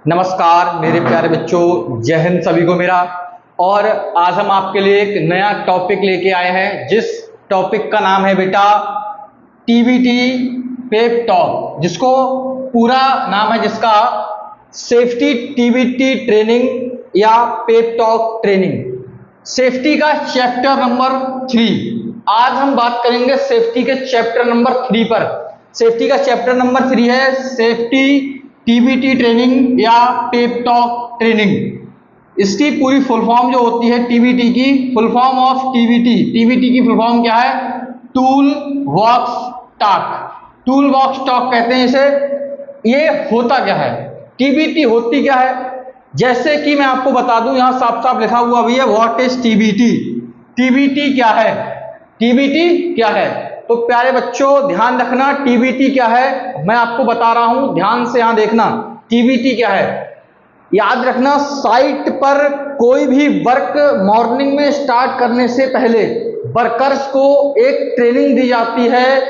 नमस्कार मेरे प्यारे बच्चों, जय हिंद सभी को मेरा। और आज हम आपके लिए एक नया टॉपिक लेके आए हैं, जिस टॉपिक का नाम है बेटा टीबीटी पेप टॉक, जिसको पूरा नाम है जिसका सेफ्टी टीबीटी ट्रेनिंग या पेप टॉक ट्रेनिंग। सेफ्टी का चैप्टर नंबर 3। आज हम बात करेंगे सेफ्टी के चैप्टर नंबर 3 पर। सेफ्टी का चैप्टर नंबर 3 है सेफ्टी टीबीटी ट्रेनिंग या पेप टॉक ट्रेनिंग। इसकी पूरी फुल फॉर्म जो होती है टीबीटी की, full form of TBT, TBT की फुल फॉर्म क्या है? Tool box talk. Tool box talk कहते हैं इसे। ये होता क्या है? टीबीटी होती क्या है? जैसे कि मैं आपको बता दूं, यहां साफ साफ लिखा हुआ भी है, व्हाट इज टीबीटी। टीबीटी क्या है? टीबीटी क्या है? तो प्यारे बच्चों ध्यान रखना, टीबीटी क्या है मैं आपको बता रहा हूं, ध्यान से यहां देखना। टीबीटी क्या है याद रखना, साइट पर कोई भी वर्क मॉर्निंग में स्टार्ट करने से पहले वर्कर्स को एक ट्रेनिंग दी जाती है,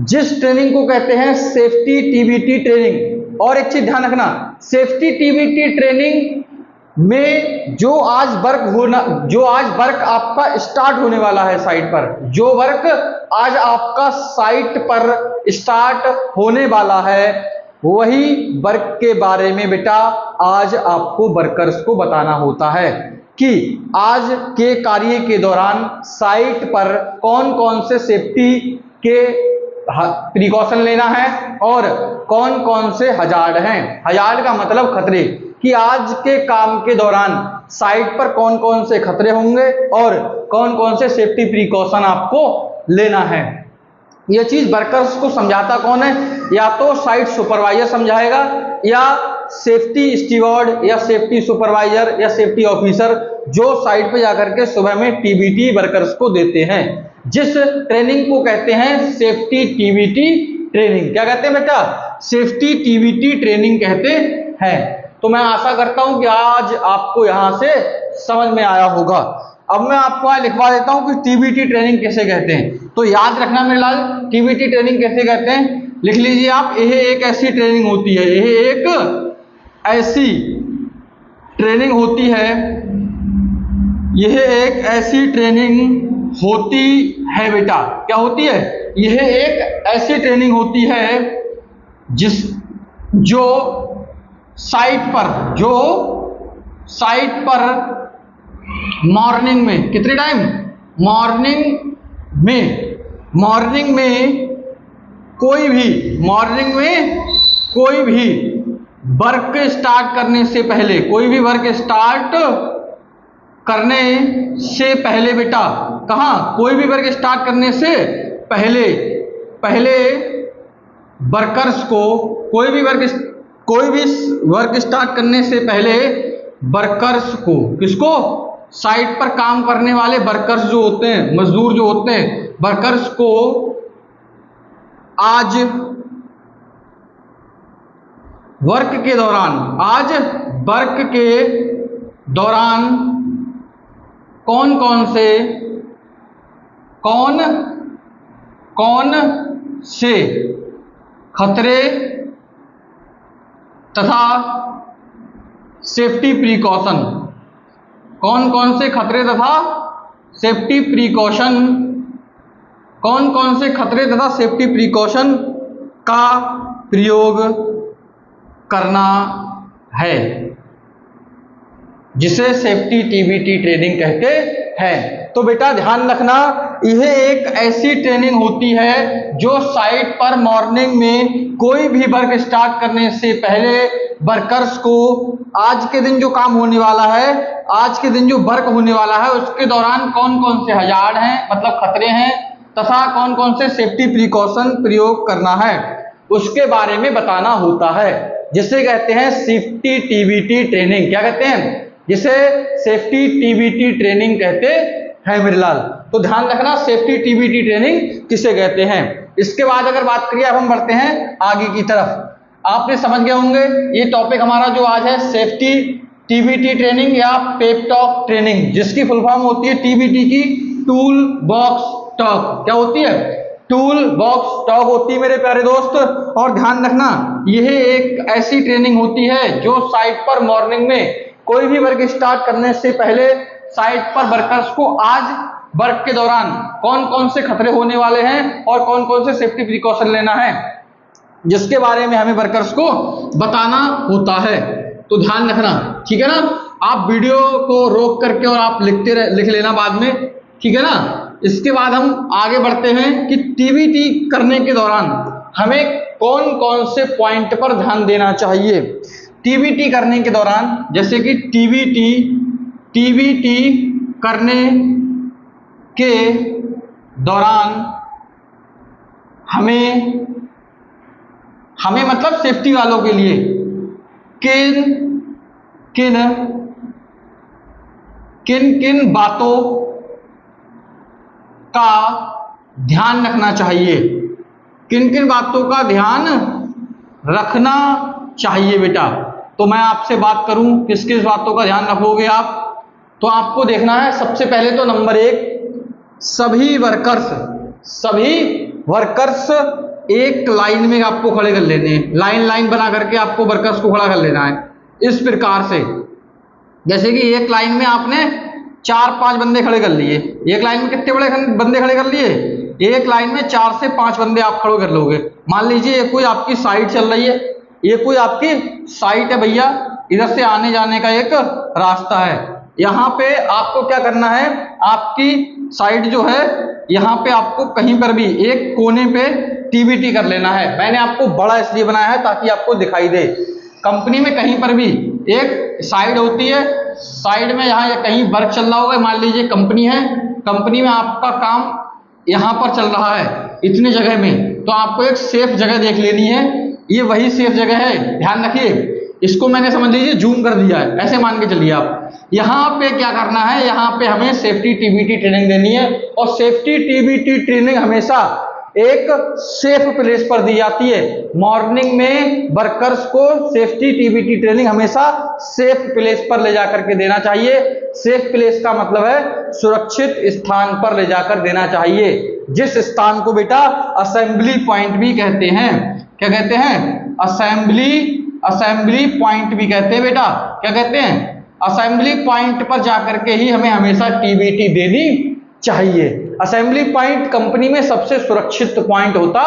जिस ट्रेनिंग को कहते हैं सेफ्टी टीबीटी ट्रेनिंग। और एक चीज ध्यान रखना, सेफ्टी टीबीटी ट्रेनिंग में जो आज वर्क आपका स्टार्ट होने वाला है साइट पर, जो वर्क आज आपका साइट पर स्टार्ट होने वाला है, वही वर्क के बारे में बेटा आज आपको वर्कर्स को बताना होता है कि आज के कार्य के दौरान साइट पर कौन कौन से सेफ्टी के प्रिकॉशन लेना है और कौन कौन से हजार्ड हैं। हजार्ड का मतलब खतरे, कि आज के काम के दौरान साइट पर कौन कौन से खतरे होंगे और कौन कौन से सेफ्टी प्रिकॉशन आपको लेना है। यह चीज वर्कर्स को समझाता कौन है? या तो साइट सुपरवाइजर समझाएगा, या सेफ्टी स्टीवर्ड या सेफ्टी सुपरवाइजर या सेफ्टी ऑफिसर, जो साइट पे जाकर के सुबह में टीबीटी वर्कर्स को देते हैं, जिस ट्रेनिंग को कहते हैं सेफ्टी टीबीटी ट्रेनिंग। क्या कहते हैं बेटा? सेफ्टी टीबीटी ट्रेनिंग कहते हैं। तो मैं आशा करता हूं कि आज आपको यहां से समझ में आया होगा। अब मैं आपको यहां लिखवा देता हूं कि टीबीटी ट्रेनिंग कैसे कहते हैं। तो याद रखना मेरे लाल, टीबीटी ट्रेनिंग कैसे कहते हैं लिख लीजिए आप। यह एक ऐसी ट्रेनिंग होती है, यह एक ऐसी ट्रेनिंग होती है, यह एक ऐसी ट्रेनिंग होती है बेटा। क्या होती है? यह एक ऐसी ट्रेनिंग होती है जो साइट पर मॉर्निंग में, कितने टाइम? मॉर्निंग में कोई भी वर्क स्टार्ट करने से पहले, कोई भी वर्क स्टार्ट करने से पहले बेटा, कहां? कोई भी वर्क स्टार्ट करने से पहले वर्कर्स को, कोई भी वर्क स्टार्ट करने से पहले वर्कर्स को, किसको? साइट पर काम करने वाले वर्कर्स जो होते हैं, मजदूर जो होते हैं, वर्कर्स को आज वर्क के दौरान कौन से खतरे तथा सेफ्टी प्रिकॉशन, कौन कौन से खतरे तथा सेफ्टी प्रिकॉशन का प्रयोग करना है, जिसे सेफ्टी टीबीटी ट्रेनिंग कहते हैं। तो बेटा ध्यान रखना, यह एक ऐसी ट्रेनिंग होती है जो साइट पर मॉर्निंग में कोई भी वर्क स्टार्ट करने से पहले वर्कर्स को आज के दिन जो काम होने वाला है, आज के दिन जो वर्क होने वाला है, उसके दौरान कौन कौन से हजार्ड हैं, मतलब खतरे हैं, तथा कौन कौन से सेफ्टी प्रिकॉशन प्रयोग करना है, उसके बारे में बताना होता है, जिसे कहते हैं सेफ्टी टीबीटी ट्रेनिंग। क्या कहते हैं? जिसे सेफ्टी टीबीटी ट्रेनिंग कहते हैं मेरे लाल। तो ध्यान रखना, सेफ्टी टीबीटी ट्रेनिंग किसे कहते हैं। इसके बाद अगर बात करिए, अब हम बढ़ते हैं आगे की तरफ। आपने समझ गए होंगे ये टॉपिक हमारा जो आज है सेफ्टी टीबीटी ट्रेनिंग या पेप टॉक ट्रेनिंग, जिसकी फुल फॉर्म होती है टीबीटी की टूल बॉक्स टॉक। क्या होती है? टूल बॉक्स टॉक होती है मेरे प्यारे दोस्त। और ध्यान रखना, यह एक ऐसी ट्रेनिंग होती है जो साइट पर मॉर्निंग में कोई भी वर्क स्टार्ट करने से पहले साइट पर वर्कर्स को आज वर्क के दौरान कौन कौन से खतरे होने वाले हैं और कौन कौन से सेफ्टी प्रिकॉशन लेना है, जिसके बारे में हमें वर्कर्स को बताना होता है। तो ध्यान रखना, ठीक है ना। आप वीडियो को रोक करके और आप लिख लेना बाद में, ठीक है ना। इसके बाद हम आगे बढ़ते हैं कि टीबीटी करने के दौरान हमें कौन कौन से पॉइंट पर ध्यान देना चाहिए। टीबीटी करने के दौरान, जैसे कि टीबीटी करने के दौरान हमें मतलब सेफ्टी वालों के लिए किन बातों का ध्यान रखना चाहिए, किन बातों का ध्यान रखना चाहिए बेटा। तो मैं आपसे बात करूं किस किस बातों का ध्यान रखोगे आप, तो आपको देखना है सबसे पहले तो नंबर 1, सभी वर्कर्स एक लाइन में आपको खड़े कर लेने हैं। लाइन बना करके आपको वर्कर्स को खड़ा कर लेना है इस प्रकार से, जैसे कि एक लाइन में आपने 4-5 बंदे खड़े कर लिए। एक लाइन में कितने बड़े बंदे खड़े कर लिए? एक लाइन में 4 से 5 बंदे आप खड़े कर लोगे। मान लीजिए ये कोई आपकी साइट चल रही है, ये कोई आपकी साइट है भैया, इधर से आने जाने का एक रास्ता है। यहाँ पे आपको क्या करना है, आपकी साइट जो है यहाँ पे आपको कहीं पर भी एक कोने पे टीबीटी कर लेना है। मैंने आपको बड़ा इसलिए बनाया है ताकि आपको दिखाई दे। कंपनी में कहीं पर भी एक साइड होती है, साइड में यहाँ कहीं वर्क चल रहा होगा, मान लीजिए कंपनी है, कंपनी में आपका काम यहाँ पर चल रहा है इतने जगह में, तो आपको एक सेफ जगह देख लेनी है। ये वही सेफ जगह है, ध्यान रखिए। इसको मैंने समझ लीजिए जूम कर दिया है, ऐसे मान के चलिए आप। यहाँ पे क्या करना है, यहाँ पे हमें सेफ्टी टीबीटी ट्रेनिंग देनी है। और सेफ्टी टीबीटी ट्रेनिंग हमेशा एक सेफ प्लेस पर दी जाती है। मॉर्निंग में वर्कर्स को सेफ्टी टीबीटी ट्रेनिंग हमेशा सेफ प्लेस पर ले जाकर के देना चाहिए। सेफ प्लेस का मतलब है सुरक्षित स्थान पर ले जाकर देना चाहिए, जिस स्थान को बेटा असेंबली पॉइंट भी कहते हैं। क्या कहते हैं? असेंबली पॉइंट भी कहते हैं बेटा। क्या कहते हैं? असेंबली पॉइंट पर जाकर के ही हमें हमेशा टीबीटी देनी चाहिए। असेंबली पॉइंट कंपनी में सबसे सुरक्षित पॉइंट होता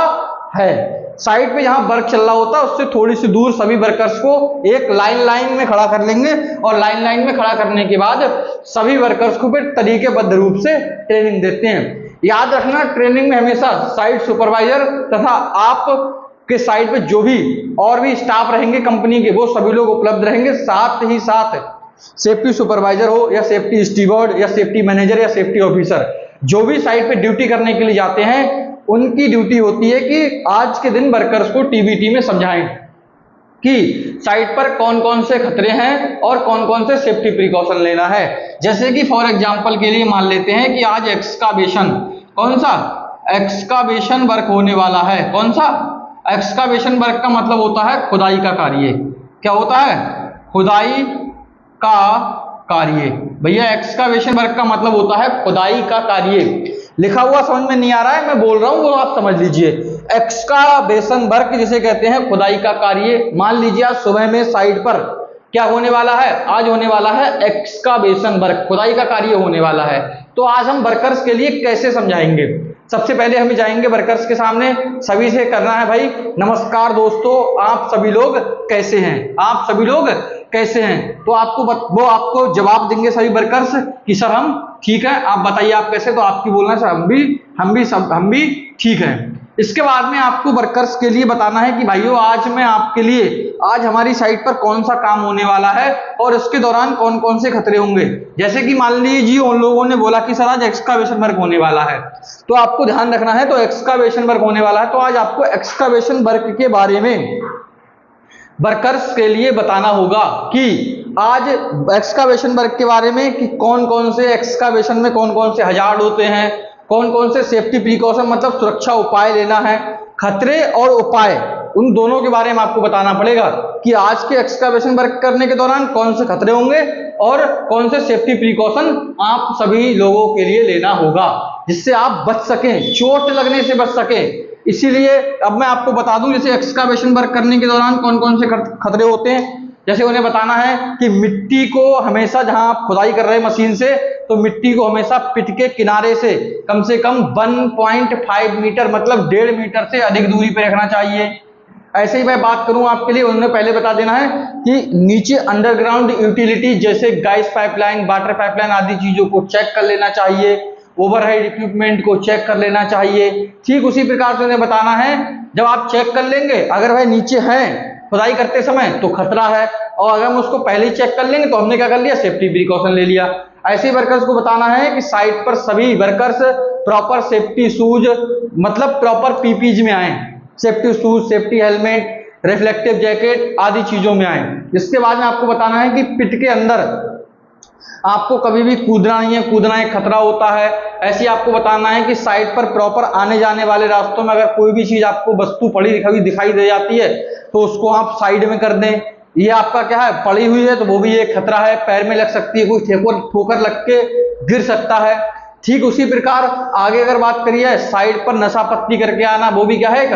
है। साइट पे जहां वर्क चल रहा होता है उससे थोड़ी सी दूर सभी वर्कर्स को एक लाइन में खड़ा कर लेंगे, और लाइन में खड़ा करने के बाद सभी वर्कर्स को फिर तरीकेबद्ध रूप से ट्रेनिंग देते हैं। याद रखना, ट्रेनिंग में हमेशा साइट सुपरवाइजर तथा आप के साइट पे जो भी और भी स्टाफ रहेंगे कंपनी के, वो सभी लोग उपलब्ध रहेंगे। साथ ही साथ सेफ्टी सुपरवाइजर हो या सेफ्टी स्टीवर्ड या सेफ्टी मैनेजर या सेफ्टी ऑफिसर, जो भी साइट पे ड्यूटी करने के लिए जाते हैं, उनकी ड्यूटी होती है कि आज के दिन वर्कर्स को टीबीटी में समझाएं कि साइट पर कौन कौन से खतरे हैं और कौन कौन से सेफ्टी प्रिकॉशन लेना है। जैसे कि फॉर एग्जांपल के लिए मान लेते हैं कि आज एक्सकावेशन, कौन सा एक्सकावेशन वर्क होने वाला है। कौन सा एक्सकावेशन वर्क का मतलब होता है खुदाई का कार्य। क्या होता है? खुदाई का कार्य। भैया एक्सकावेशन वर्क का मतलब होता है खुदाई का कार्य। लिखा हुआ समझ में नहीं आ रहा है, मैं बोल रहा हूं वो आप समझ लीजिए। एक्सकावेशन वर्क जिसे कहते हैं खुदाई का कार्य। मान लीजिए आज सुबह में साइट पर क्या होने वाला है, आज होने वाला है एक्सकावेशन वर्क, खुदाई का कार्य होने वाला है। तो आज हम वर्कर्स के लिए कैसे समझाएंगे। सबसे पहले हम जाएंगे वर्कर्स के सामने, सभी से करना है भाई नमस्कार दोस्तों, आप सभी लोग कैसे हैं, आप सभी लोग कैसे हैं। तो वो आपको जवाब देंगे सभी वर्कर्स कि सर हम ठीक है, आप बताइए आप कैसे। तो आपकी बोलना सर हम भी ठीक है। इसके बाद में आपको वर्कर्स के लिए बताना है कि भाइयों आज मैं आपके लिए, आज हमारी साइट पर कौन सा काम होने वाला है और इसके दौरान कौन कौन से खतरे होंगे। जैसे कि मान लीजिए उन लोगों ने बोला कि सर आज एक्सकावेशन वर्क होने वाला है, तो आपको ध्यान रखना है। तो एक्सकावेशन वर्क होने वाला है, तो आज आपको एक्सकावेशन वर्क के बारे में वर्कर्स के लिए बताना होगा कि आज एक्सकावेशन वर्क के बारे में कि कौन कौन से एक्सकावेशन में कौन कौन से हजार्ड होते हैं, कौन कौन से सेफ्टी प्रिकॉशन मतलब सुरक्षा उपाय लेना है। खतरे और उन दोनों के बारे में आपको बताना पड़ेगा कि आज के एक्सकवेशन वर्क करने के दौरान कौन से खतरे होंगे और कौन से सेफ्टी प्रिकॉशन आप सभी लोगों के लिए लेना होगा, जिससे आप बच सकें, चोट लगने से बच सकें। इसीलिए अब मैं आपको बता दूं, जैसे एक्सकवेशन वर्क करने के दौरान कौन कौन से खतरे होते हैं। जैसे उन्हें बताना है कि मिट्टी को हमेशा, जहां आप खुदाई कर रहे हैं मशीन से, तो मिट्टी को हमेशा पिट के किनारे से कम 1.5 मीटर मतलब 1.5 मीटर से अधिक दूरी पर रखना चाहिए। ऐसे ही मैं बात करूं आपके लिए, उन्होंने पहले बता देना है कि नीचे अंडरग्राउंड यूटिलिटी जैसे गैस पाइपलाइन, वाटर पाइपलाइन आदि चीजों को चेक कर लेना चाहिए, ओवरहेड इक्विपमेंट को चेक कर लेना चाहिए। ठीक उसी प्रकार से उन्हें बताना है, जब आप चेक कर लेंगे अगर वह नीचे है खुदाई करते समय तो खतरा है, और अगर हम उसको पहले ही चेक कर लेंगे तो हमने क्या कर लिया, सेफ्टी प्रिकॉशन ले लिया। ऐसे ही वर्कर्स को बताना है कि साइट पर सभी वर्कर्स प्रॉपर सेफ्टी शूज मतलब प्रॉपर पीपीज में आए, safety shoes, safety helmet, reflective jacket आदि चीजों में आए। इसके बाद में आपको बताना है कि पिट के अंदर आपको कभी भी कूदना नहीं है, कूदना एक खतरा होता है। ऐसे ही आपको बताना है कि साइट पर प्रॉपर आने जाने वाले रास्तों में अगर कोई भी चीज आपको वस्तु पड़ी दिखाई दे जाती है तो उसको आप साइड में कर दें। ये आपका क्या है, पड़ी हुई है तो वो भी एक खतरा है, पैर में लग सकती है, कोई ठोकर लग के गिर सकता है। ठीक उसी प्रकार आगे अगर बात करिए, साइड पर नशा पत्ती करके आना, वो भी क्या है,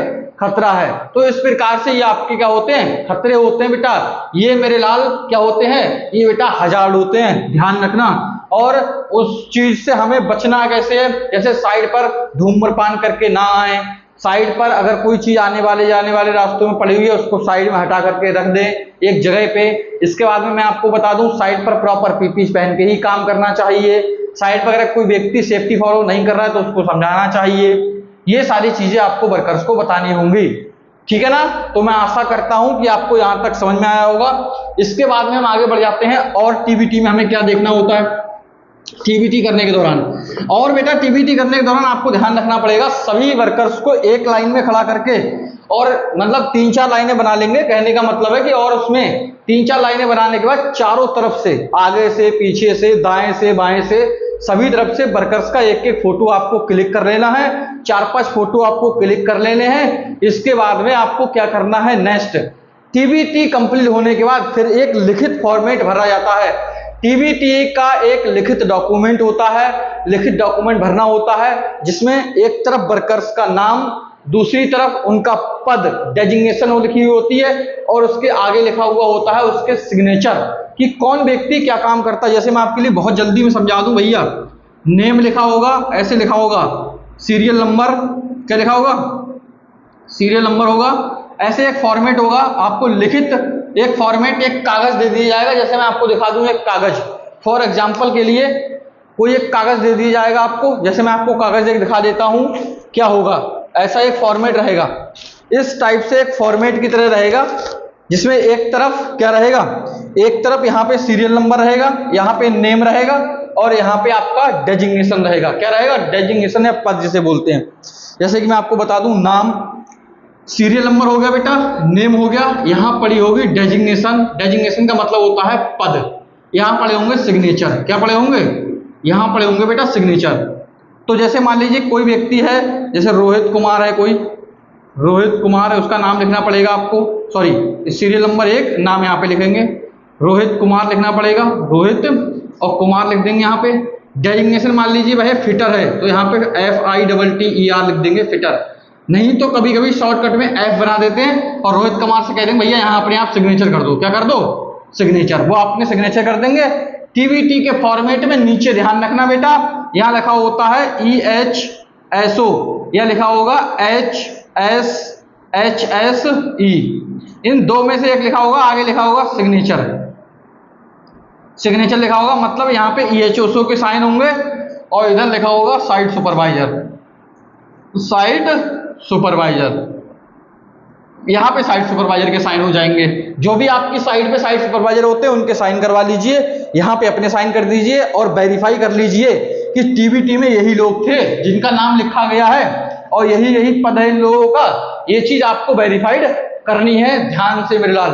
खतरा है। तो इस प्रकार से ये आपके क्या होते हैं, खतरे होते हैं बेटा। ये मेरे लाल क्या होते हैं, ये बेटा हजार्ड होते हैं, ध्यान रखना। और उस चीज से हमें बचना कैसे है, जैसे साइड पर धूम्रपान करके ना आए, साइड पर अगर कोई चीज आने वाले जाने वाले रास्तों में पड़ी हुई है उसको साइड में हटा करके रख दें एक जगह पे। इसके बाद में मैं आपको बता दूं, साइड पर प्रॉपर पीपी पहन के ही काम करना चाहिए। साइड पर अगर कोई व्यक्ति सेफ्टी फॉलो नहीं कर रहा है तो उसको समझाना चाहिए। ये सारी चीजें आपको वर्कर्स को बतानी होंगी, ठीक है ना। तो मैं आशा करता हूं कि आपको यहां तक समझ में आया होगा। इसके बाद में हम आगे बढ़ जाते हैं, और टीबीटी में हमें क्या देखना होता है टीबीटी करने के दौरान। और बेटा टीबीटी करने के दौरान आपको ध्यान रखना पड़ेगा, सभी वर्कर्स को एक लाइन में खड़ा करके, और मतलब 3-4 लाइनें बना लेंगे, कहने का मतलब है कि, और उसमें 3-4 लाइनें बनाने के बाद चारों तरफ से, आगे से, पीछे से, दाएं से, बाएं से, सभी तरफ से वर्कर्स का एक एक फोटो आपको क्लिक कर लेना है। 4-5 फोटो आपको क्लिक कर लेने हैं। इसके बाद में आपको क्या करना है, नेक्स्ट टीबीटी कंप्लीट होने के बाद फिर एक लिखित फॉर्मेट भरा जाता है। टीबीटी का एक लिखित डॉक्यूमेंट होता है, लिखित डॉक्यूमेंट भरना होता है, जिसमें एक तरफ वर्कर्स का नाम, दूसरी तरफ उनका पद, डेजिग्नेशन लिखी हुई होती है, और उसके आगे लिखा हुआ होता है उसके सिग्नेचर कि कौन व्यक्ति क्या काम करता है। जैसे मैं आपके लिए बहुत जल्दी में समझा दूं भैया, नेम लिखा होगा, ऐसे लिखा होगा, सीरियल नंबर, क्या लिखा होगा, सीरियल नंबर होगा, ऐसे एक फॉर्मेट होगा। आपको लिखित एक फॉर्मेट, एक कागज दे दिया जाएगा। जैसे मैं आपको दिखा दूं एक कागज, फॉर एग्जांपल के लिए कोई एक कागज दे दिया जाएगा आपको। जैसे मैं आपको कागज एक दिखा देता हूं, क्या होगा, ऐसा एक फॉर्मेट रहेगा, इस टाइप से एक फॉर्मेट की तरह रहेगा, जिसमें एक तरफ क्या रहेगा, एक तरफ यहाँ पे सीरियल नंबर रहेगा, यहाँ पे नेम रहेगा, और यहाँ पे आपका डेजिग्नेशन रहेगा। क्या रहेगा, डेजिग्नेशन या पद जिसे बोलते हैं। जैसे कि मैं आपको बता दूं, नाम, सीरियल नंबर हो गया बेटा, नेम हो गया, यहाँ पड़ी होगी डेजिग्नेशन, डेजिग्नेशन का मतलब होता है पद, यहाँ पड़े होंगे सिग्नेचर, क्या पड़े होंगे, यहाँ पड़े होंगे बेटा सिग्नेचर। तो जैसे मान लीजिए कोई व्यक्ति है, जैसे रोहित कुमार है, कोई रोहित कुमार है, उसका नाम लिखना पड़ेगा आपको, सॉरी सीरियल नंबर 1, नाम यहाँ पे लिखेंगे, रोहित कुमार लिखना पड़ेगा, रोहित और कुमार लिख देंगे यहाँ पे। डेजिग्नेशन मान लीजिए वह फिटर है, तो यहाँ पे FITTER लिख देंगे, फिटर। नहीं तो कभी कभी शॉर्टकट में F बना देते हैं और रोहित कुमार से कह देंगे भैया यहाँ अपने आप सिग्नेचर कर दो, क्या कर दो, सिग्नेचर। वो अपने सिग्नेचर कर देंगे। टीबीटी के फॉर्मेट में नीचे ध्यान रखना बेटा, यहाँ लिखा होता है EHSO, या लिखा होगा HSHSE, इन दो में से एक लिखा होगा, आगे लिखा होगा सिग्नेचर, सिग्नेचर लिखा होगा, मतलब यहाँ पे EHSO के साइन होंगे, और इधर लिखा होगा साइट सुपरवाइजर, साइट सुपरवाइजर, यहाँ पे साइट सुपरवाइजर के साइन हो जाएंगे। जो भी आपकी साइट पे साइट सुपरवाइजर होते हैं उनके साइन करवा लीजिए, यहाँ पे अपने साइन कर दीजिए, और वेरीफाई कर लीजिए कि टीबीटी में यही लोग थे जिनका नाम लिखा गया है, और यही पद है इन लोगों का। ये चीज आपको वेरीफाइड करनी है, ध्यान से मेरे लाल,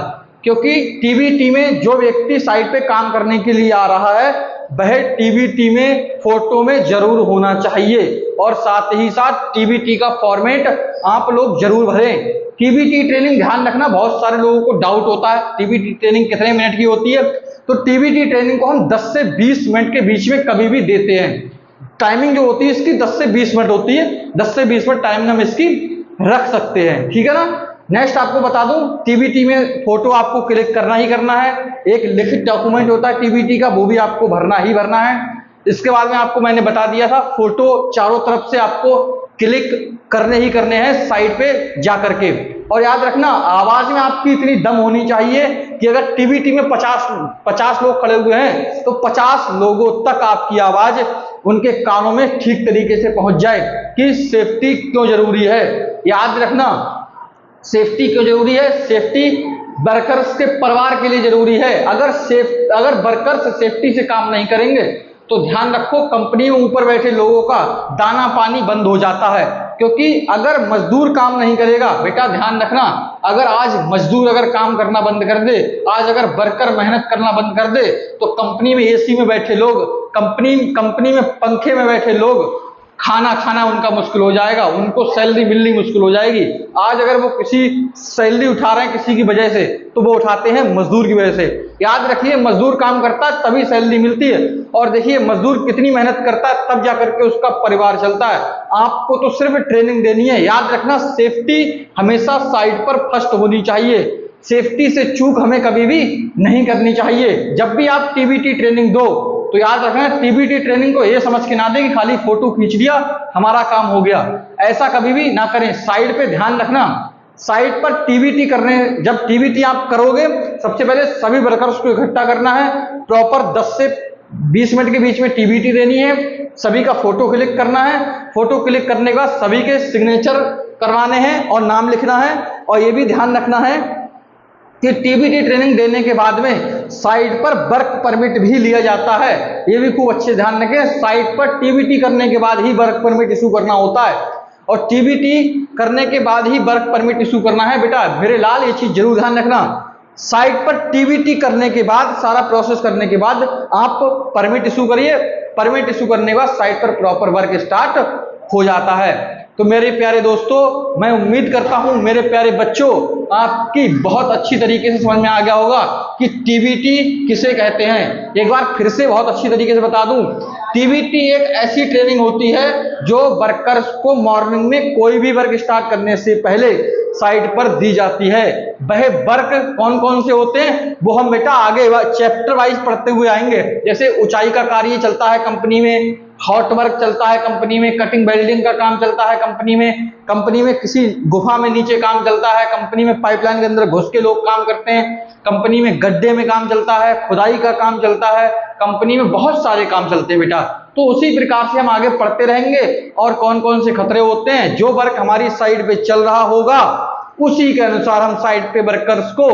क्योंकि टीबीटी में जो व्यक्ति साइट पे काम करने के लिए आ रहा है वह टीबीटी में फोटो में जरूर होना चाहिए, और साथ ही साथ टीबीटी का फॉर्मेट आप लोग जरूर भरें। टीबीटी ट्रेनिंग ध्यान रखना, बहुत सारे लोगों को डाउट होता है टीबीटी ट्रेनिंग कितने मिनट की होती है। तो टीबीटी ट्रेनिंग को हम 10 से 20 मिनट के बीच में कभी भी देते हैं। टाइमिंग जो होती है इसकी 10 से 20 मिनट होती है, 10 से 20 मिनट टाइमिंग हम इसकी रख सकते हैं, ठीक है ना। नेक्स्ट आपको बता दूं, टीबीटी में फोटो आपको क्लिक करना ही करना है। एक लिखित डॉक्यूमेंट होता है टीबीटी का, वो भी आपको भरना ही भरना है। इसके बाद में आपको मैंने बता दिया था, फोटो चारों तरफ से आपको क्लिक करने ही करने हैं साइट पे जा करके। और याद रखना, आवाज में आपकी इतनी दम होनी चाहिए कि अगर टीबीटी में 50 लोग खड़े हुए हैं तो 50 लोगों तक आपकी आवाज उनके कानों में ठीक तरीके से पहुंच जाए। कि सेफ्टी क्यों जरूरी है, याद रखना, सेफ्टी क्यों जरूरी है। सेफ्टी वर्कर्स के परिवार के लिए जरूरी है। अगर वर्कर्स सेफ्टी से काम नहीं करेंगे तो ध्यान रखो कंपनी में ऊपर बैठे लोगों का दाना पानी बंद हो जाता है। क्योंकि अगर मजदूर काम नहीं करेगा, बेटा ध्यान रखना, अगर आज मजदूर अगर काम करना बंद कर दे, आज अगर वर्कर मेहनत करना बंद कर दे, तो कंपनी में एसी में बैठे लोग, कंपनी में पंखे में बैठे लोग, खाना खाना उनका मुश्किल हो जाएगा, उनको सैलरी मिलनी मुश्किल हो जाएगी। आज अगर वो किसी सैलरी उठा रहे हैं किसी की वजह से, तो वो उठाते हैं मजदूर की वजह से। याद रखिए, मजदूर काम करता है तभी सैलरी मिलती है, और देखिए मजदूर कितनी मेहनत करता है तब जाकर के उसका परिवार चलता है। आपको तो सिर्फ ट्रेनिंग देनी है। याद रखना, सेफ्टी हमेशा साइट पर फर्स्ट होनी चाहिए। सेफ्टी से चूक हमें कभी भी नहीं करनी चाहिए। जब भी आप टीबीटी ट्रेनिंग दो तो याद रखना, टीबीटी ट्रेनिंग को ये समझ के ना दें कि खाली फोटो खींच लिया हमारा काम हो गया, ऐसा कभी भी ना करें। साइट पे ध्यान रखना, साइट पर टीबीटी करने, जब टीबीटी आप करोगे सबसे पहले सभी वर्कर्स को इकट्ठा करना है, प्रॉपर 10 से 20 मिनट के बीच में टीबीटी देनी है, सभी का फोटो क्लिक करना है। फोटो क्लिक करने के बाद सभी के सिग्नेचर करवाने हैं और नाम लिखना है। और ये भी ध्यान रखना है कि टीबीटी ट्रेनिंग देने के बाद में साइट पर वर्क परमिट भी लिया जाता है। ये भी खूब अच्छे ध्यान रखें, साइट पर टीबीटी करने के बाद ही वर्क परमिट इशू करना होता है, और टीबीटी करने के बाद ही वर्क परमिट इशू करना है। बेटा मेरे लाल, ये चीज जरूर ध्यान रखना, साइट पर टीबीटी करने के बाद, सारा प्रोसेस करने के बाद आप परमिट इशू करिए। परमिट इशू करने के बाद साइट पर प्रॉपर वर्क स्टार्ट हो जाता है। तो मेरे प्यारे दोस्तों, मैं उम्मीद करता हूं मेरे प्यारे बच्चों, आपकी बहुत अच्छी तरीके से समझ में आ गया होगा कि टीबीटी किसे कहते हैं। एक बार फिर से बहुत अच्छी तरीके से बता दूं, टीबीटी एक ऐसी ट्रेनिंग होती है जो वर्कर्स को मॉर्निंग में कोई भी वर्क स्टार्ट करने से पहले साइट पर दी जाती है। वह वर्क कौन कौन से होते हैं वो हम बेटा आगे चैप्टर वाइज पढ़ते हुए आएंगे। जैसे ऊंचाई का कार्य चलता है कंपनी में, हॉट वर्क चलता है कंपनी में, कटिंग वेल्डिंग का काम चलता है कंपनी में किसी गुफा में नीचे काम चलता है, कंपनी में पाइपलाइन के अंदर घुस के लोग काम करते हैं, कंपनी में गड्ढे में काम चलता है, खुदाई का काम चलता है, कंपनी में बहुत सारे काम चलते हैं बेटा। तो उसी प्रकार से हम आगे पढ़ते रहेंगे और कौन कौन से खतरे होते हैं, जो वर्क हमारी साइट पे चल रहा होगा उसी के अनुसार हम साइट पे वर्कर्स को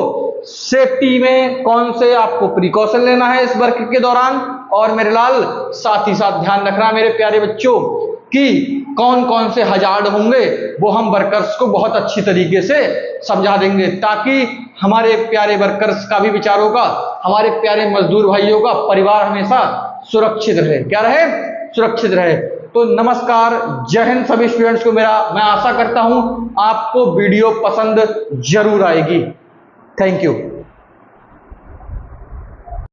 सेफ्टी में कौन से आपको प्रिकॉशन लेना है इस वर्क के दौरान। और मेरे लाल, साथ ही साथ ध्यान रखना मेरे प्यारे बच्चों कि कौन कौन से हजार्ड होंगे वो हम वर्कर्स को बहुत अच्छी तरीके से समझा देंगे, ताकि हमारे प्यारे वर्कर्स का भी विचार होगा, हमारे प्यारे मजदूर भाइयों का परिवार हमेशा सुरक्षित रहे। क्या रहे? सुरक्षित रहे। तो नमस्कार, जय हिंद सभी स्टूडेंट्स को मेरा। मैं आशा करता हूं आपको वीडियो पसंद जरूर आएगी। Thank you.